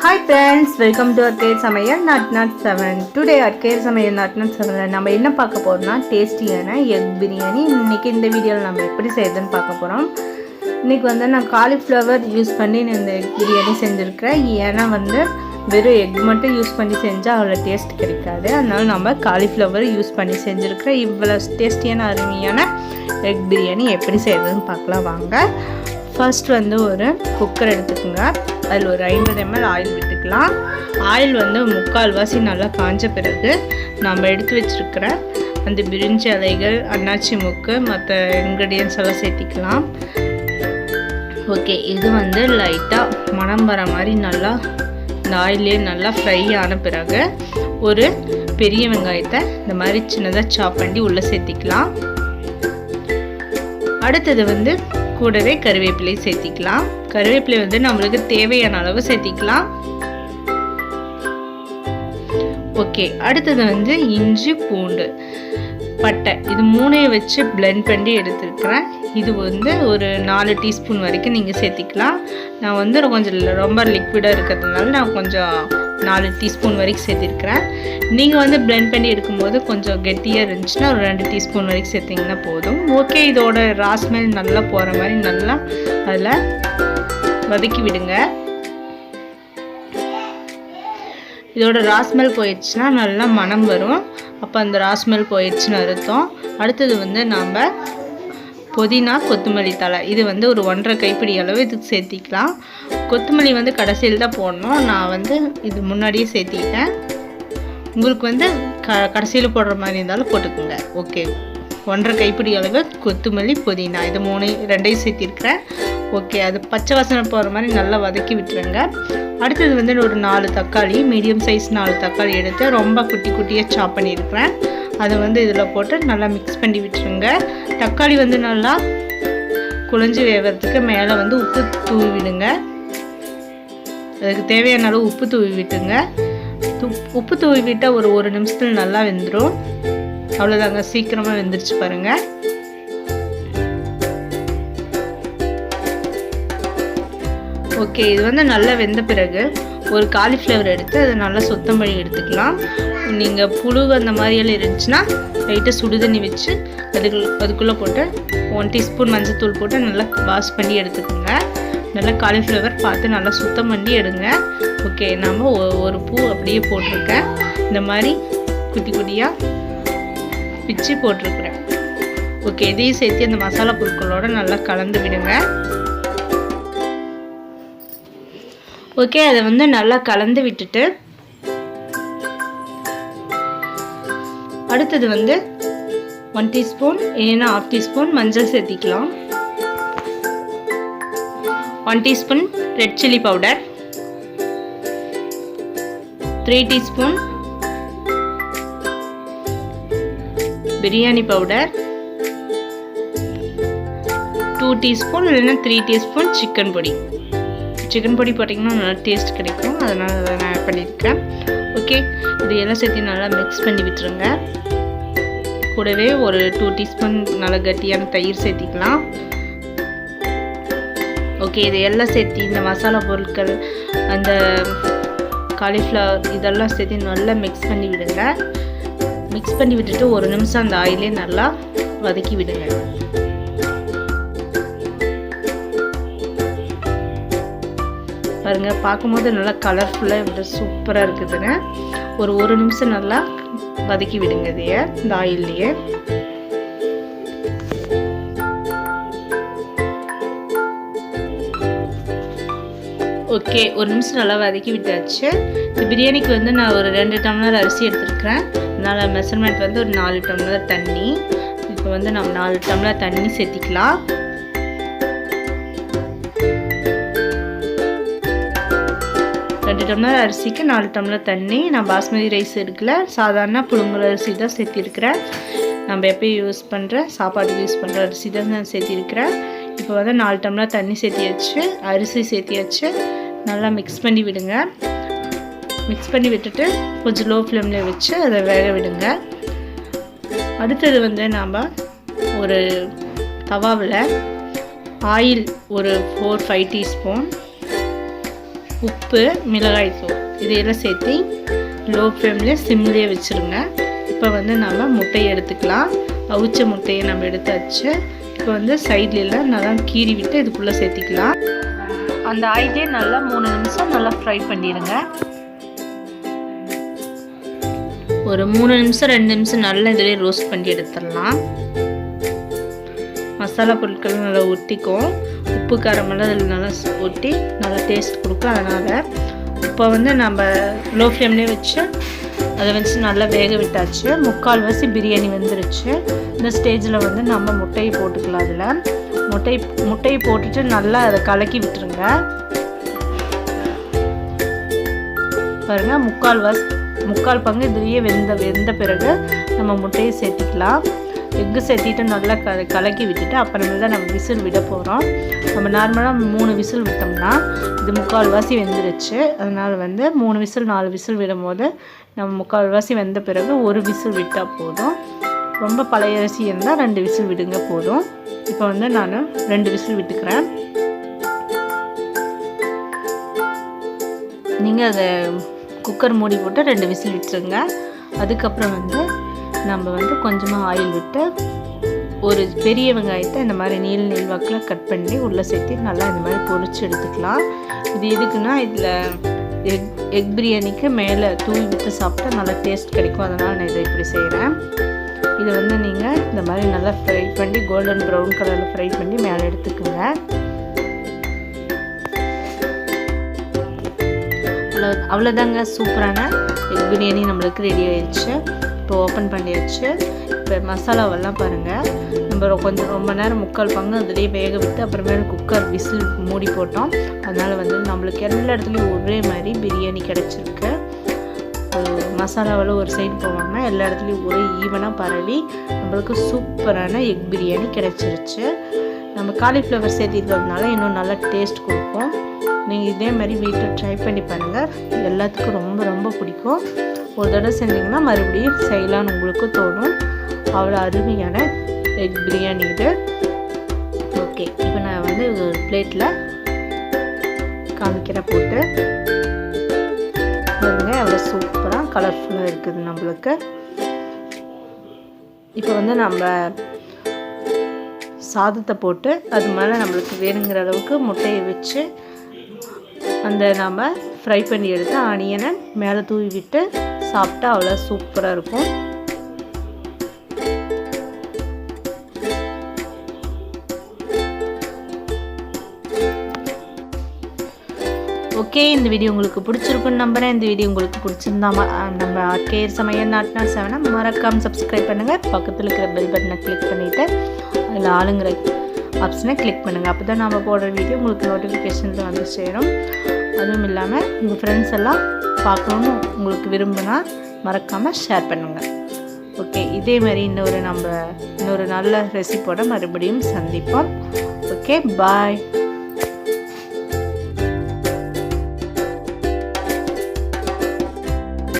Hi friends, welcome to RKR Samayal not 7. Today RKR Samayal not 7 நம்ம என்ன பார்க்க போறோம்னா டேஸ்டியான எக் பிரியாணி. இன்னைக்கு இந்த வீடியோல நம்ம எப்படி செய்யறதுன்னு பார்க்க போறோம். இன்னைக்கு வந்து நான் காலிஃப்ளவர் யூஸ் பண்ணி இந்த எக் பிரியாணி செஞ்சிருக்கேன். ஏன்னா வந்து வெறும் எக் மட்டும் யூஸ் பண்ணி செஞ்சா அவ்வளோ டேஸ்ட் கிடைக்காது. அதனால நம்ம காலிஃப்ளவர் யூஸ் பண்ணி செஞ்சிருக்கேன். இவ்வளோ டேஸ்டியான அருமையான எக் பிரியாணி எப்படி செய்யறதுன்னு பார்க்கலாம் வாங்க. ஃபர்ஸ்ட் வந்து ஒரு குக்கர் எடுத்துக்கோங்க. அதில் ஒரு 50 ml ஆயில் விட்டுக்கலாம். ஆயில் வந்து முக்கால்வாசி நல்லா காஞ்ச பிறகு நம்ம எடுத்து வச்சுருக்கிற அந்த பிரிஞ்சி இலைகள், அன்னாச்சி மூக்கு, மற்ற இன்க்ரீடியன்ஸ் எல்லாம் சேர்த்திக்கலாம். ஓகே, இது வந்து லைட்டாக மணம் வர மாதிரி நல்லா இந்த ஆயிலே நல்லா ஃப்ரை ஆன பிறகு ஒரு பெரிய வெங்காயத்தை இந்த மாதிரி சின்னதாக சாப் பண்ணி உள்ளே சேர்த்திக்கலாம். அடுத்தது வந்து கூடவே கருவேப்பிலை சேர்த்திக்கலாம். கருவேப்பிலை வந்து நம்மளுக்கு தேவையான அளவு சேர்த்திக்கலாம். ஓகே, அடுத்தது வந்து இஞ்சி, பூண்டு, பட்டை, இது மூணையும் வச்சு பிளெண்ட் பண்ணி எடுத்துருக்கிறேன். இது வந்து ஒரு 4 டீஸ்பூன் வரைக்கும் நீங்கள் சேர்த்திக்கலாம். நான் வந்து கொஞ்சம் ரொம்ப லிக்விடாக இருக்கிறதுனால நான் கொஞ்சம் 4 டீஸ்பூன் வரைக்கும் சேர்த்திருக்கிறேன். நீங்கள் வந்து பிளெண்ட் பண்ணி எடுக்கும்போது கொஞ்சம் கெட்டியாக இருந்துச்சுன்னா ஒரு 2 டீஸ்பூன் வரைக்கும் சேர்த்திங்கன்னா போதும். ஓகே, இதோட ராஸ்மெல் நல்லா போகிற மாதிரி நல்லா அதில் வதக்கி விடுங்க. இதோட ராஸ்மெல் போயிடுச்சுன்னா நல்லா மணம் வரும். அப்போ அந்த ராஸ்மெல் போயிடுச்சுன்னு அர்த்தம். அடுத்தது வந்து நாம் புதினா, கொத்தமல்லி தழை, இது வந்து ஒரு 1.5 கைப்பிடி அளவு இதுக்கு சேர்த்திக்கலாம். கொத்தமல்லி வந்து கடைசியில் தான் போடணும். நான் வந்து இது முன்னாடியே சேர்த்திக்கிட்டேன். உங்களுக்கு வந்து கடைசியில் போடுற மாதிரி இருந்தாலும் போட்டுக்கோங்க. ஓகே, 1.5 கைப்பிடி அளவு கொத்தமல்லி, புதினா, இது 2 சேர்த்திருக்கிறேன். ஓகே, அது பச்சை வாசனை போகிற மாதிரி நல்லா வதக்கி விட்டுருங்க. அடுத்தது வந்து ஒரு 4 தக்காளி, மீடியம் சைஸ் 4 தக்காளி எடுத்து ரொம்ப குட்டி குட்டியாக சாப் பண்ணியிருக்கிறேன். அதை வந்து இதில் போட்டு நல்லா மிக்ஸ் பண்ணி விட்டுருங்க. தக்காளி வந்து நல்லா குழஞ்சி வேகிறதுக்கு மேலே வந்து உப்பு தூவி விடுங்க. அதுக்கு தேவையான அளவு உப்பு தூவி விட்டுங்க. உப்பு தூவி விட்டால் ஒரு நிமிஷத்தில் நல்லா வெந்துடும். அவ்வளோதாங்க, சீக்கிரமாக வெந்துருச்சு பாருங்கள். ஓகே, இது வந்து நல்லா வெந்த பிறகு ஒரு காலிஃப்ளவர் எடுத்து அதை நல்லா சுத்தம் பண்ணி எடுத்துக்கலாம். நீங்கள் புழு அந்த மாதிரியெல்லாம் இருந்துச்சுன்னா லைட்டாக சுடுதண்ணி வச்சு அதுக்குள்ளே போட்டு 1 டீஸ்பூன் மஞ்சள் போட்டு நல்லா வாஷ் பண்ணி எடுத்துக்கோங்க. நல்லா காலிஃப்ளவர் பார்த்து நல்லா சுத்தம் பண்ணி எடுங்க. ஓகே, நம்ம ஒரு பூ அப்படியே போட்டிருக்கேன். இந்த மாதிரி குட்டி குட்டியாக பிச்சு போட்டிருக்கிறேன். ஓகே, இதையும் சேர்த்து அந்த மசாலா பொருட்களோடு நல்லா கலந்து விடுங்க. ஓகே, அதை வந்து நல்லா கலந்து விட்டுட்டு அடுத்தது வந்து 1 டீஸ்பூன் இல்லைன்னா 1/2 டீஸ்பூன் மஞ்சள் சேர்த்திக்கலாம். 1 teaspoon red chilli powder, 3 teaspoon biryani powder, 2 teaspoon இல்லைன்னா 3 டீஸ்பூன் சிக்கன் பொடி. சிக்கன் பொடி போட்டிங்கன்னா நல்லா டேஸ்ட் கிடைக்கும், அதனால் அதை நான் ஆட் பண்ணியிருக்கேன். ஓகே, இது எல்லாம் சேர்த்து நல்லா மிக்ஸ் பண்ணி விட்டுருங்க. கூடவே ஒரு 2 டீஸ்பூன் நல்லா கட்டியான தயிர் சேர்த்திக்கலாம். ஓகே, இது எல்லாம் சேர்த்து இந்த மசாலா பொருட்கள், அந்த காலிஃப்ளவர் இதெல்லாம் சேர்த்து நல்லா மிக்ஸ் பண்ணி விடுங்க. மிக்ஸ் பண்ணி விட்டுட்டு 1 நிமிஷம் அந்த ஆயிலே நல்லா வதக்கி விடுங்க. பாருங்க, பார்க்கும்போது நல்லா கலர்ஃபுல்லாக இப்படி சூப்பராக இருக்குதுங்க. ஒரு நிமிஷம் நல்லா வதக்கி விடுங்க இதையே இந்த ஆயில்லையே. ஓகே, 1 நிமிஷம் நல்லா வதக்கி விட்டாச்சு. இந்த பிரியாணிக்கு வந்து நான் ஒரு 2 டம்ளர் அரிசி எடுத்துருக்கிறேன். அதனால் மெஷர்மெண்ட் வந்து ஒரு 4 டம்ளர் தண்ணி. இப்போ வந்து நம்ம 4 டம்ளர் தண்ணி சேர்த்திக்கலாம். டம்ளர் அரிசிக்கு 4 டம்ளர் தண்ணி. நான் பாஸ்மதி ரைஸ் எடுக்கல, சாதாரண புழுங்கல் அரிசி தான் சேர்த்திருக்கிறேன். நம்ம எப்பயும் யூஸ் பண்ணுற சாப்பாட்டுக்கு யூஸ் பண்ணுற அரிசி தான் நான் சேர்த்திருக்கிறேன். இப்போ வந்து 4 டம்ளர் தண்ணி சேர்த்தியாச்சு, அரிசி சேர்த்தியாச்சு. நல்லா மிக்ஸ் பண்ணி விடுங்க. மிக்ஸ் பண்ணி விட்டுட்டு கொஞ்சம் லோ ஃப்ளேமில் வச்சு அதை வேக விடுங்க. அடுத்தது வந்து நாம் ஒரு தவாவில் ஆயில் ஒரு 4-5 டீஸ்பூன், உப்பு, மிளகாய் தூள் இதையெல்லாம் சேர்த்து லோ ஃப்ளேம்லேயே சிம்லேயே வச்சுருங்க. இப்போ வந்து நம்ம முட்டையை எடுத்துக்கலாம். அவிச்ச முட்டையை நம்ம எடுத்தாச்சு. இப்போ வந்து சைட்லெலாம் நல்லா கீறி விட்டு இதுக்குள்ளே சேர்த்திக்கலாம். அந்த ஆயிலே நல்லா 3 நிமிஷம் நல்லா ஃப்ரை பண்ணிடுங்க. ஒரு 3 நிமிஷம் 2 நிமிஷம் நல்லா இதிலே ரோஸ்ட் பண்ணி எடுத்துடலாம். மசாலா பொருட்கள் நல்லா ஒட்டிக்கும். உப்பு காரமெல்லாம் அதில் நல்லா ஒட்டி நல்லா டேஸ்ட் கொடுக்கும். அதனால் இப்போ வந்து நம்ம லோ ஃப்ளேம்லேயே வச்சு அதை வச்சு நல்லா வேக விட்டாச்சு. 3/4 பிரியாணி வந்துருச்சு. இந்த ஸ்டேஜில் வந்து நம்ம முட்டையை போட்டுக்கலாம். அதில் முட்டையை போட்டுட்டு நல்லா அதை கலக்கி விட்டுருங்க. பாருங்கள், 3/4 பங்கு இதுலேயே வெந்த பிறகு நம்ம முட்டையை சேர்த்திக்கலாம். எக்கு சேர்த்திட்டு நல்லா கலக்கி விட்டுட்டு அப்புறமேல தான் நம்ம விசில் விட போகிறோம். நம்ம நார்மலாக 3 விசில் விட்டோம்னா இது 3/4 வெந்துருச்சு. அதனால் வந்து 3 விசில் 4 விசில் விடும்போது நம்ம 3/4 வெந்த பிறகு 1 விசில் விட்டால் போதும். ரொம்ப பழைய அரிசி இருந்தால் 2 விசில் விடுங்க போதும். இப்போ வந்து நான் 2 விசில் விட்டுக்கிறேன். நீங்கள் அதை குக்கர் மூடி போட்டு 2 விசில் விட்டுருங்க. அதுக்கப்புறம் வந்து நம்ம வந்து கொஞ்சமாக ஆயில் விட்டு ஒரு பெரிய வெங்காயத்தை இந்த மாதிரி நீள் வாக்கில் கட் பண்ணி உள்ளே சேர்த்து நல்லா இந்த மாதிரி பொரிச்சு எடுத்துக்கலாம். இது எதுக்குன்னா இதில் எக் பிரியாணிக்கு மேலே தூவி விட்டு சாப்பிட்டா நல்லா டேஸ்ட் கிடைக்கும். அதனால் நான் இதை இப்படி செய்கிறேன். இதை வந்து நீங்கள் இந்த மாதிரி நல்லா ஃப்ரை பண்ணி கோல்டன் ப்ரௌன் கலரில் ஃப்ரை பண்ணி மேலே எடுத்துக்குங்க. அவ்வளோதாங்க, சூப்பரான எக் பிரியாணி நம்மளுக்கு ரெடி ஆயிடுச்சு. இப்போ ஓப்பன் பண்ணியாச்சு. இப்போ மசாலாவெல்லாம் பாருங்கள், நம்ம ரொம்ப நேரம் 3/4 பங்கு அதிலே வேக விட்டு அப்புறமேல குக்கர் விசில் மூடி போட்டோம். அதனால் வந்து நம்மளுக்கு எல்லா இடத்துலையும் ஒரே மாதிரி பிரியாணி கிடச்சிருக்கு. மசாலாவெல்லாம் ஒரு சைடு போகாமல் எல்லா இடத்துலையும் ஒரே ஈவனாக பரவி நம்மளுக்கு சூப்பரான எக் பிரியாணி கிடச்சிருச்சு. நம்ம காலிஃப்ளவர் சேர்த்திருக்கிறதுனால இன்னும் நல்லா டேஸ்ட் கொடுக்கும். நீங்கள் இதே மாதிரி வீட்டில் ட்ரை பண்ணி பாருங்கள். எல்லாத்துக்கும் ரொம்ப ரொம்ப பிடிக்கும். ஒரு தடவை செஞ்சிங்கன்னா மறுபடியும் செய்யலான்னு உங்களுக்கு தோணும். அவ்வளோ அருமையான எக் பிரியாணி இது. ஓகே, இப்போ நான் வந்து ஒரு பிளேட்டில் காமிக்கிற போட்டு பாருங்க, அவ்வளோ சூப்பராக கலர்ஃபுல்லாக இருக்குது நம்மளுக்கு. இப்போ வந்து நம்ம சாதத்தை போட்டு அது மேலே நம்மளுக்கு வேணுங்கிற அளவுக்கு முட்டையை வச்சு அந்த நம்ம ஃப்ரை பண்ணி எடுத்து ஆனியனை மேலே தூவி விட்டு சாப்பிட்டா அவ்வளோ சூப்பராக இருக்கும். ஓகே, இந்த வீடியோ உங்களுக்கு பிடிச்சிருக்குன்னு நம்புகிறேன். இந்த வீடியோ உங்களுக்கு பிடிச்சிருந்தா நம்ம RKR சமையல் நாட்னா 7 மறக்காமல் சப்ஸ்கிரைப் பண்ணுங்கள். பக்கத்தில் இருக்கிற பெல் பட்டனை கிளிக் பண்ணிவிட்டு அதில் ஆளுங்கிற ஆப்ஷனை கிளிக் பண்ணுங்கள். அப்போ தான் நம்ம போடுற வீடியோ உங்களுக்கு நோட்டிஃபிகேஷனில் வந்து சேரும். அதுவும் இல்லாமல் உங்கள் ஃப்ரெண்ட்ஸ் எல்லாம் பார்க்கணுன்னு உங்களுக்கு விரும்பினா மறக்காமல் ஷேர் பண்ணுங்கள். ஓகே, இதே மாதிரி இன்னொரு நல்ல ரெசிபியோட மறுபடியும் சந்திப்போம். ஓகே, பாய்.